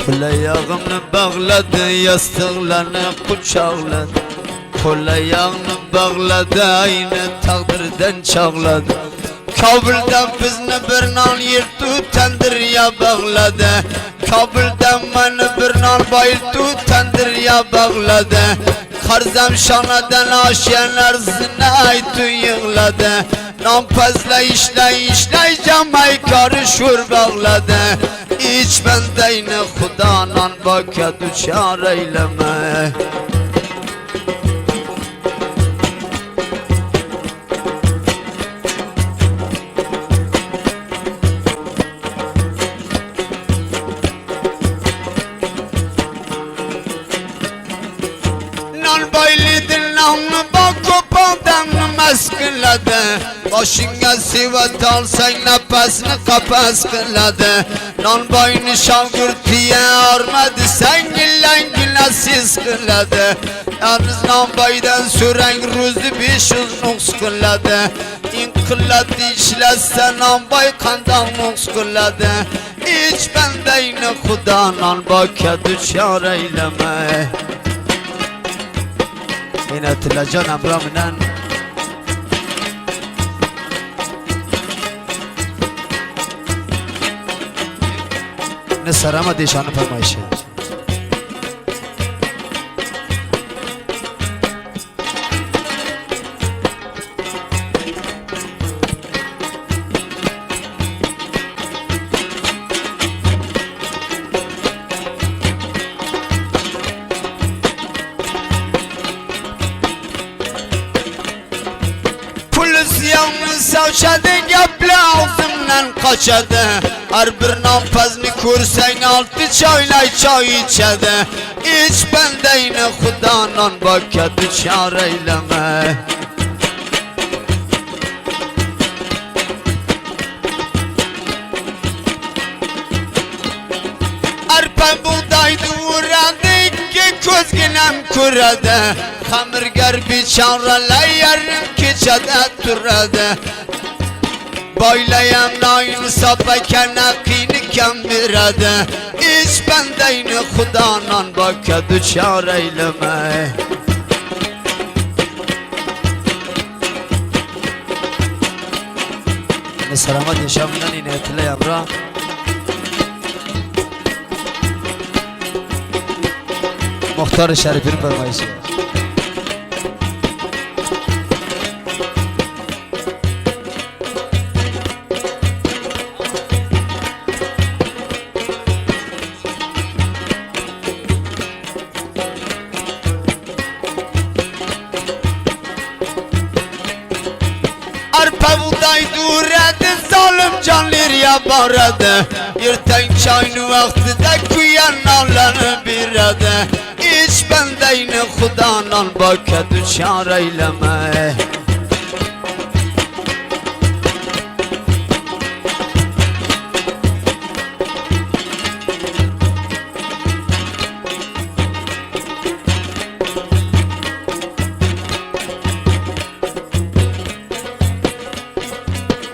Ayağını bağladı, yastıklarını kucakladı. Kol ayağını bağladı, aynı takdirden çağladı. Kabulden bizni bir nal yırtı tendiriye bağladı. Kabulden beni bir nal bayıltı tendiriye bağladı. Karzem şanadan aşiyenler zinaytı yığladı. Nampazla işle camay karışır bağladı. İç bendeyni Xudanan baka düşar eyleme. Nan baylidir namlı bak kopandan meskilledi. Başına sivat alsan nefesini kapas kıladı. Nan boynu şalgırtıya armadı, sen gillen gülesiz kıladı. Yalnız nan boydan süren rüzü bir şuz nuks kıladı. İnkıladı işletse nan boy kandan nuks kıladı. İç bendeyni Xudanan baka düşar eyleme. Yine Tilacan Emrami'nen ne sarama deşanı parmayışı. Polis yalnız savşadı, gepli ağzımdan kaçadı. Her bir nampazını kursen altı çaylay çay içedi. İç bendeyni Xudanan baka düşar eyleme. Arpa buğdaydı uğradı ki közginem kuradı. Hamirger bir çağralar yarım keçede duradı. Boylayam nayn sapa kenakini kembiradı. İç bendeyni Xudanan baka düşar eyleme. Ne saramat yaşamından inayetile yamra. Muhtar-ı Şerif'in parmayışı. Arpa buğday duradı, zalim canlir yabaradı. Yırtan çayını vaktide kuyan ağlanı biradı. İç bendeyni Xudanan baka düşar eyleme.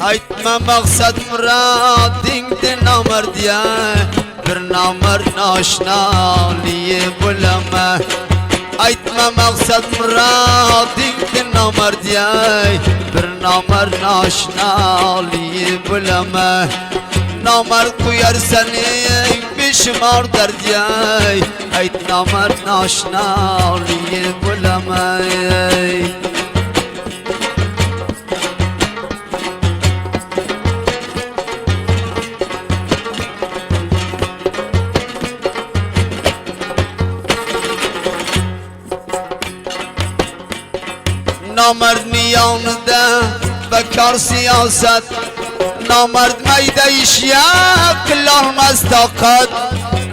Aytma maksat muradingdi namard ya. Bir namard naşnaliyi bulama. Aytma maksat muradingdi namard ya. Bir namard naşnaliyi bulama. Namard kuyar seni bir şımar derd ya. Ayt namard naşnaliyi bulama. Namerd yanında bekar siyaset. Namerd meyde iş ya kılalmaz takat.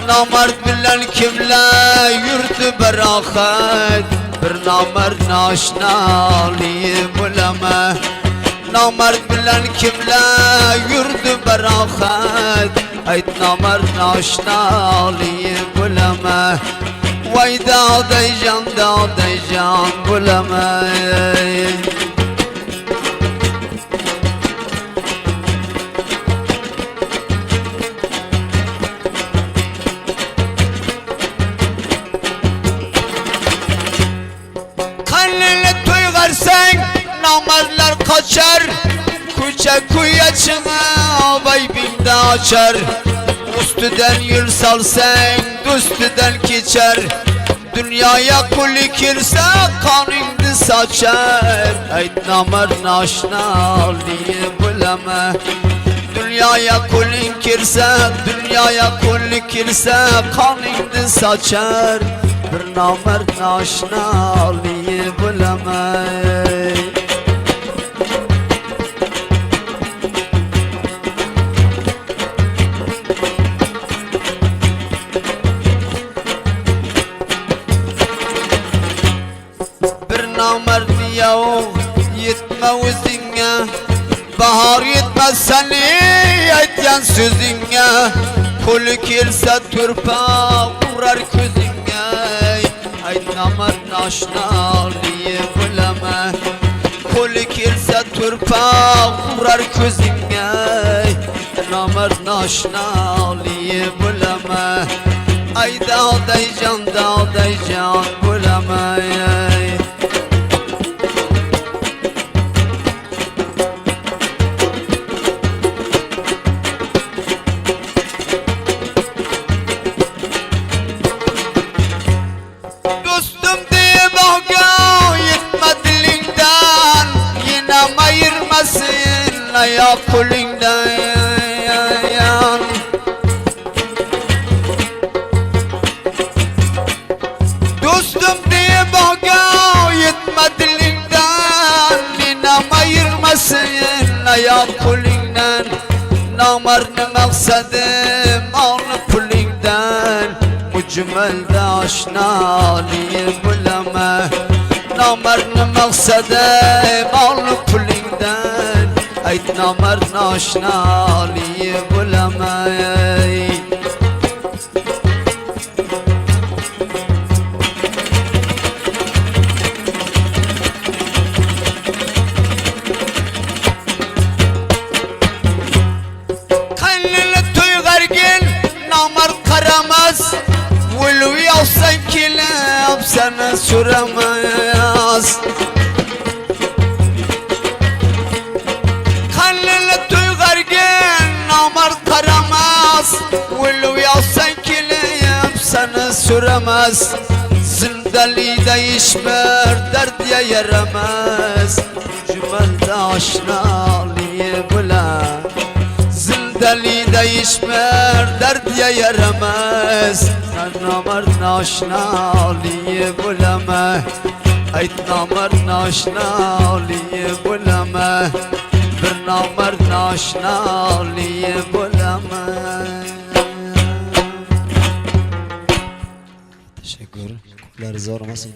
Namerd bilen kimle yurdu berahat. Bir namerd naşnaliyi bulama. Namerd bilen kimle yurdu berahat. Ayt namerd naşnaliyi bulama. Vay dağdaycan bulama. geçer Kuça kuya çığa vay binde açar Üstüden yıl salsen üstüden geçer Dünyaya kul kirse kanını saçar Ey namar naşnaliyi bulama Dünyaya kul kirse dünyaya kul kirse kanını saçar Bir namar naşnaliyi bulama namert yav yetme özüne Bahar yetmez seni aytgan sözüne Kolu kelsa turpa uğrar közüne Ay namert naşnaliyi bulama Kolu kelsa turpa uğrar közüne Namert naşnaliyi bulama Ay dağday can bulama ya kulünden Dostum diye baka yetme dilinden Ninem ayırmasın ya kulünden Namarını maksadım alnı pulünden Mücmelde aşnaliyi bulama Namarını maksadım alnı pulünden Ayt namert naşnaliyi bulama Kanlını tuygargin namert karamaz Vulu yavsan kilap sana süramaz Vulu yavsan kileyim sana süremez Zindali değişmer derdiye yaramaz Cümelde aşnaliyi bula Zindali değişmer derdiye yaramaz Namert naşnaliyi bulama Ayt namert naşnaliyi bulama Bir namert naşnaliyi bulama Teşekkür. Kutlar zor olmasın.